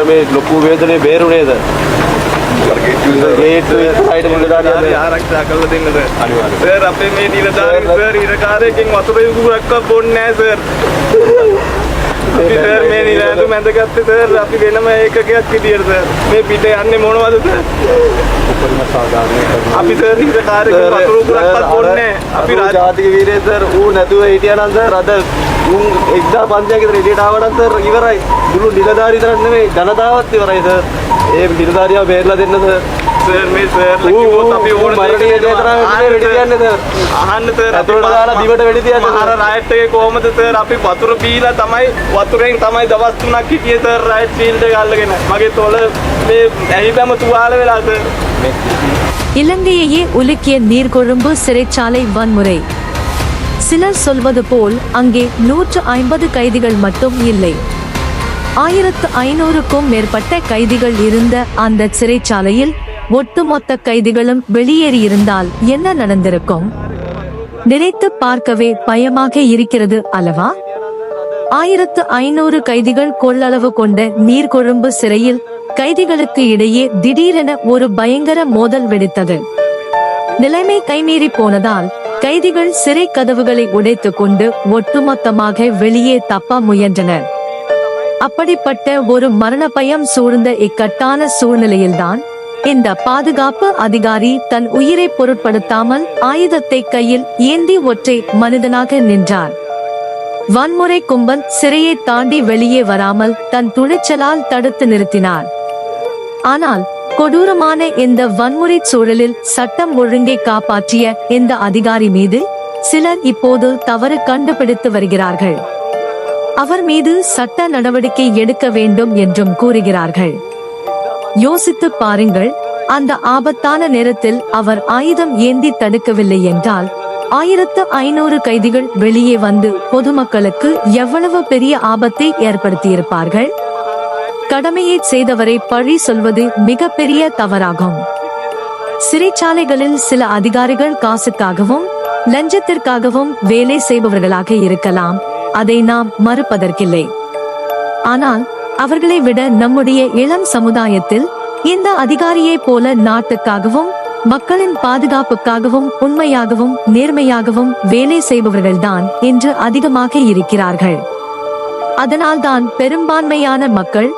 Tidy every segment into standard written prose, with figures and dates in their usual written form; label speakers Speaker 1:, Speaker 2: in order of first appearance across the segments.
Speaker 1: මේ ලොකු වේදනේ බේරුණේද?
Speaker 2: ආරක්ෂා කරලා දෙන්න සර්. සර් අපේ මේ නිලධාරීන් සර් ඉරකාරයෙන් වතුර යුගුරක්වත් බොන්නේ නැහැ සර්. අපි සර් මේ නිලධාරීන් මැදගත්තේ සර් අපි වෙනම ඒකකයක් විදියට සර්. මේ පිට යන්නේ මොනවද සර්?
Speaker 1: උපරිම සාධාරණය කරනවා.
Speaker 2: අපි සර් ඉරකාරයෙන් වතුර යුගුරක්වත් බොන්නේ නැහැ. අපි
Speaker 1: ජාතික වීරයෙක් සර් ඌ නැතුව හිටියා නම් සර් අද උන් 1500 කට එළියට ආවනම් සර් ඉවරයි. මුළු නිලධාරී තරක් නෙමෙයි ජනතාවත් ඉවරයි සර්. ඒ නිලධාරියව බේරලා දෙන්න සර්.
Speaker 2: සර් මේ සර් කිව්වොත් අපි ඕන
Speaker 1: මරණීය දේ තරම් වෙඩි තියන්නේ සර්.
Speaker 2: අහන්න සර්
Speaker 1: අතට දාලා දිවට වෙඩි තියන්නේ
Speaker 2: අර රයිට් එකේ කොහමද සර් අපි වතුර බීලා තමයි වතුරෙන් තමයි දවස් 3ක් හිටියේ සර් රයිට් ෆීල්ඩ් එක අල්ලගෙන. මගේ තොල මේ ඇහිබැම තුවාල වෙලා සර්.
Speaker 3: இலங்கையையே உலுக்கிய நீர்கொழும்பு சிறைச்சாலை வன்முறை. சிலர் சொல்வது போல் அங்கே 150 கைதிகள் மட்டும் இல்லை, 1500க்கும் மேற்பட்ட கைதிகள் இருந்த அந்த சிறைச்சாலையில் ஒட்டுமொத்த கைதிகளும் வெளியேறியிருந்தால் என்ன நடந்திருக்கும்? நினைத்து பார்க்கவே பயமாக இருக்கிறது அல்லவா? 1500 கைதிகள் கொள்ளளவு கொண்ட நீர்கொழும்பு சிறையில் கைதிகளுக்கு இடையே திடீரென ஒரு பயங்கர மோதல் வெடித்தது. நிலைமை கைமீறி போனதால் கைதிகள் சிறை கதவுகளை உடைத்துக் கொண்டு ஒட்டுமொத்தமாக வெளியே தப்ப முயன்றனர். அப்படிப்பட்ட ஒரு மரண பயம் சூழ்ந்த இக்கட்டான சூழ்நிலையில்தான் இந்த பாதுகாப்பு அதிகாரி தன் உயிரை பொருட்படுத்தாமல் ஆயுதத்தை கையில் ஏந்தி ஒற்றை மனிதனாக நின்றார். வன்முறை கும்பல் சிறையை தாண்டி வெளியே வராமல் தன் துணிச்சலால் தடுத்து நிறுத்தினார். ஆனால் கொடூரமான இந்த வன்முறை சூழலில் சட்டம் ஒழுங்கை காப்பாற்றிய இந்த அதிகாரி மீது சிலர் இப்போது தவறு கண்டுபிடித்து வருகிறார்கள். அவர் மீது சட்ட நடவடிக்கை எடுக்க வேண்டும் என்றும் கூறுகிறார்கள். யோசித்து பாருங்கள், அந்த ஆபத்தான நேரத்தில் அவர் ஆயுதம் ஏந்தி தடுக்கவில்லை என்றால் 1500 கைதிகள் வெளியே வந்து பொதுமக்களுக்கு எவ்வளவு பெரிய ஆபத்தை ஏற்படுத்தியிருப்பார்கள். கடமையை செய்தவரை பழி சொல்வது மிகப்பெரிய தவறாகும். சிறைச்சாலைகளில் சில அதிகாரிகள் காசுக்காகவும் லஞ்சத்திற்காகவும் வேலை செய்பவர்களாக இருக்கலாம், அதை நாம் மறுப்பதற்கில்லை. ஆனால் அவர்களை விட நம்முடைய இளம் சமுதாயத்தில் இந்த அதிகாரியை போல நாட்டுக்காகவும் மக்களின் பாதுகாப்புக்காகவும் உண்மையாகவும் நேர்மையாகவும் வேலை செய்பவர்கள்தான் இன்று அதிகமாக இருக்கிறார்கள். அதனால்தான் பெரும்பான்மையான மக்கள்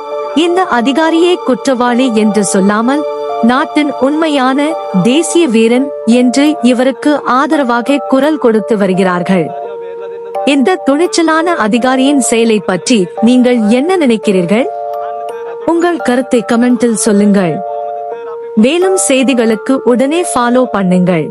Speaker 3: இந்த அதிகாரியை குற்றவாளி என்று சொல்லாமல் நாட்டின் உண்மையான தேசிய வீரன் என்று இவருக்கு ஆதரவாக குரல் கொடுத்து வருகிறார்கள். இந்த துணிச்சலான அதிகாரியின் செயலை பற்றி நீங்கள் என்ன நினைக்கிறீர்கள்? உங்கள் கருத்தை கமெண்டில் சொல்லுங்கள். மேலும் செய்திகளுக்கு உடனே ஃபாலோ பண்ணுங்கள்.